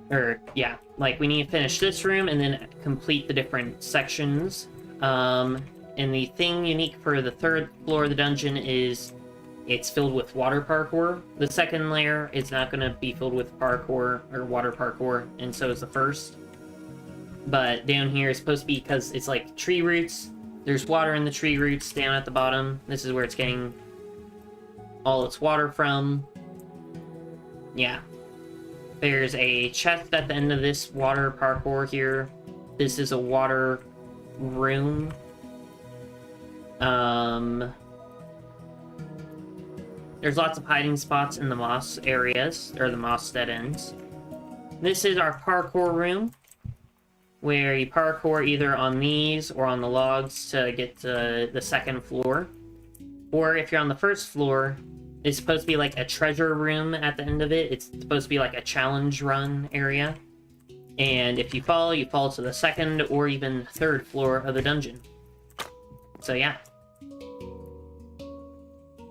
Or, yeah, like we need to finish this room and then complete the different sections. And the thing unique for the third floor of the dungeon is it's filled with water parkour. The second layer is not going to be filled with parkour or water parkour, and so is the first. But down here is supposed to be, because it's like tree roots. There's water in the tree roots down at the bottom. This is where it's getting all its water from. Yeah. There's a chest at the end of this water parkour here. This is a water room. There's lots of hiding spots in the moss areas, or the moss dead ends. This is our parkour room, where you parkour either on these or on the logs to get to the second floor. Or if you're on the first floor, it's supposed to be like a treasure room at the end of it. It's supposed to be like a challenge run area. And if you fall to the second or even third floor of the dungeon. So yeah.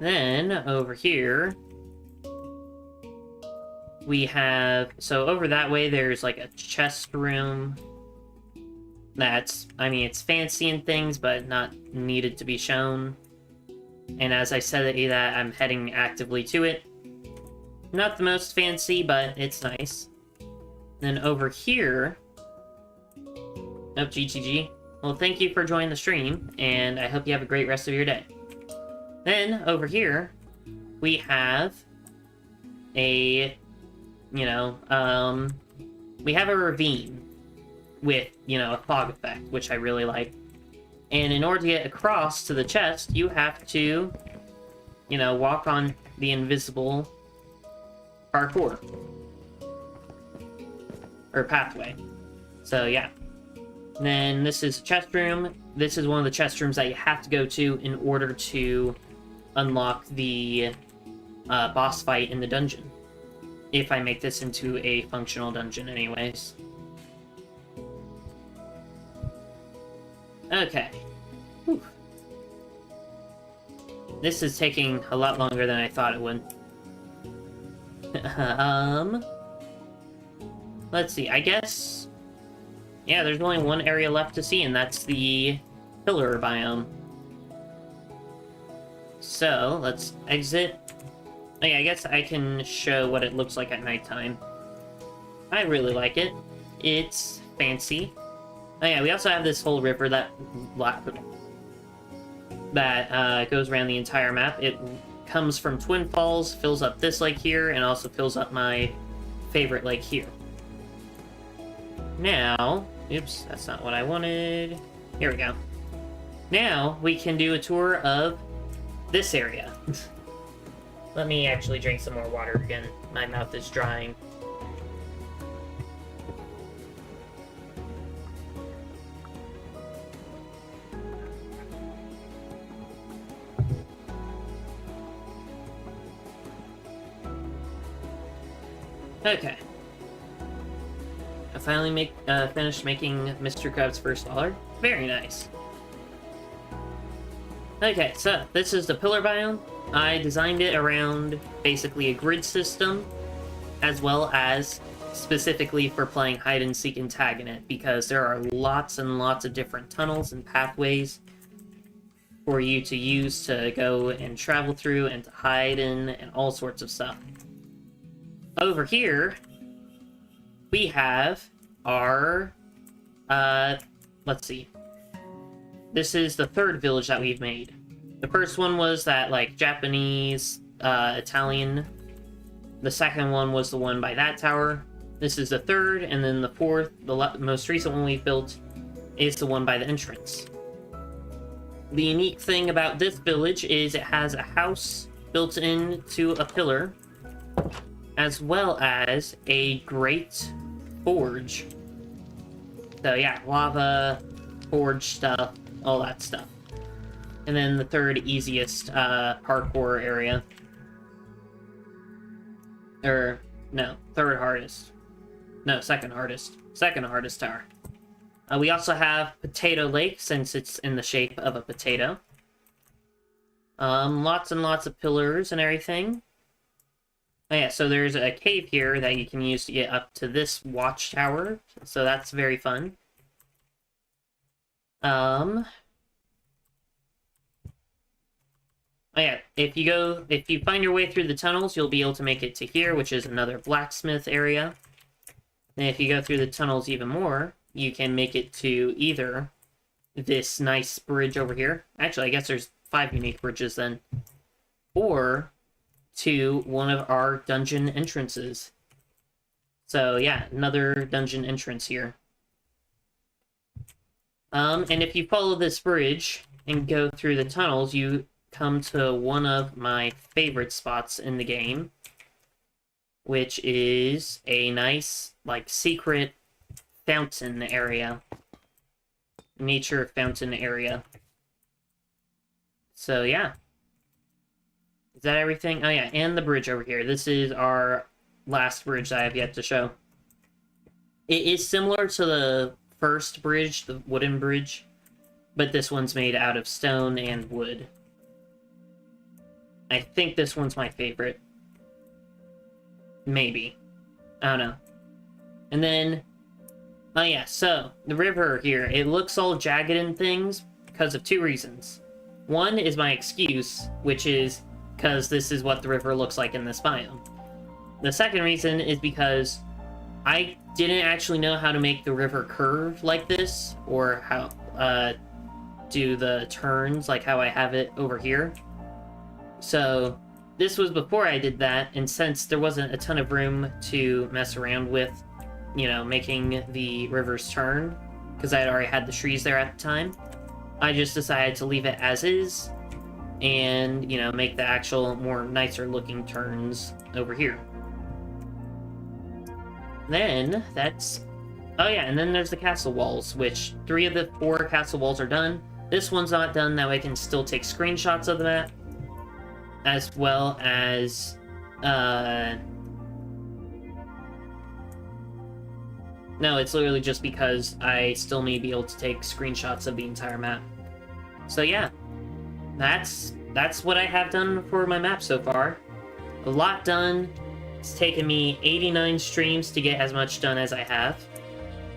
Then, over here, we have... So over that way, there's like a chest room. That's, I mean, it's fancy and things, but not needed to be shown. And as I said that, I'm heading actively to it. Not the most fancy, but it's nice. Then over here... Oh, GTG. Well, thank you for joining the stream, and I hope you have a great rest of your day. Then, over here, we have a, we have a ravine with, a fog effect, which I really like. And in order to get across to the chest, you have to, walk on the invisible parkour. Or pathway. So, yeah. And then this is a chest room. This is one of the chest rooms that you have to go to in order to unlock the boss fight in the dungeon. If I make this into a functional dungeon anyways. Okay. Whew. This is taking a lot longer than I thought it would. Let's see, I guess... Yeah, there's only one area left to see, and that's the pillar biome. So, let's exit. Oh yeah, I guess I can show what it looks like at nighttime. I really like it. It's fancy. Oh yeah, we also have this whole river that goes around the entire map. It comes from Twin Falls, fills up this lake here, and also fills up my favorite lake here. Now, oops, that's not what I wanted. Here we go. Now, we can do a tour of this area. Let me actually drink some more water again. My mouth is drying. Okay. I finally finished making Mr. Krabs' first dollar. Very nice. Okay, so this is the pillar biome. I designed it around basically a grid system, as well as specifically for playing hide and seek and tag in it, because there are lots and lots of different tunnels and pathways for you to use to go and travel through and to hide in and all sorts of stuff. Over here, we have our, let's see. this is the third village that we've made. The first one was that, like, Japanese, Italian. The second one was the one by that tower. This is the third, and then the fourth, the most recent one we've built, is the one by the entrance. The unique thing about this village is it has a house built into a pillar, as well as a great forge. So yeah, lava, forge stuff, all that stuff. And then the third easiest parkour area. Or, no, third hardest. No, second hardest. Second hardest tower. We also have Potato Lake, since it's in the shape of a potato. Lots and lots of pillars and everything. Oh yeah, so there's a cave here that you can use to get up to this watchtower, so that's very fun. Oh yeah, if you find your way through the tunnels, you'll be able to make it to here, which is another blacksmith area. And if you go through the tunnels even more, you can make it to either this nice bridge over here. Actually, I guess there's 5 unique bridges then. Or to one of our dungeon entrances. So yeah, another dungeon entrance here. And if you follow this bridge and go through the tunnels, you come to one of my favorite spots in the game, which is a nice, like, secret fountain area. Nature fountain area. So yeah. Is that everything? Oh yeah, and the bridge over here. This is our last bridge that I have yet to show. It is similar to the first bridge, the wooden bridge, but this one's made out of stone and wood. I think this one's my favorite. Maybe. I don't know. And then, oh yeah, so, the river here, it looks all jagged and things because of 2 reasons. One is my excuse, which is because this is what the river looks like in this biome. The second reason is because I didn't actually know how to make the river curve like this, or how, do the turns like how I have it over here. So, this was before I did that, and since there wasn't a ton of room to mess around with, you know, making the rivers turn, because I had already had the trees there at the time, I just decided to leave it as is, and, you know, make the actual more nicer looking turns over here. Then, that's... oh yeah, and then there's the castle walls, which 3 of the 4 castle walls are done. This one's not done, that way I can still take screenshots of the map, as well as, no, it's literally just because I still may be able to take screenshots of the entire map. So yeah, that's what I have done for my map so far. A lot done. It's taken me 89 streams to get as much done as I have.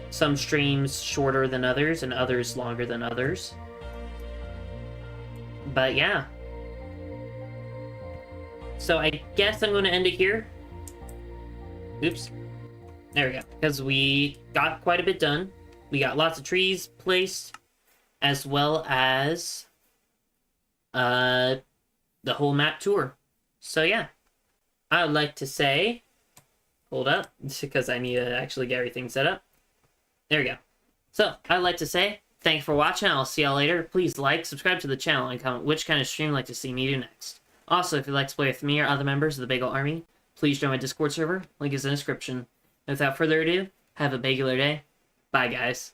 Some streams shorter than others, and others longer than others. But yeah. So I guess I'm going to end it here. Oops. There we go. Because we got quite a bit done. We got lots of trees placed, as well as the whole map tour. So yeah. I would like to say... hold up, because I need to actually get everything set up. There we go. So, I'd like to say, thanks for watching. I'll see y'all later. Please like, subscribe to the channel, and comment which kind of stream you'd like to see me do next. Also, if you'd like to play with me or other members of the Bagel Army, please join my Discord server. Link is in the description. And without further ado, have a bagular day. Bye, guys.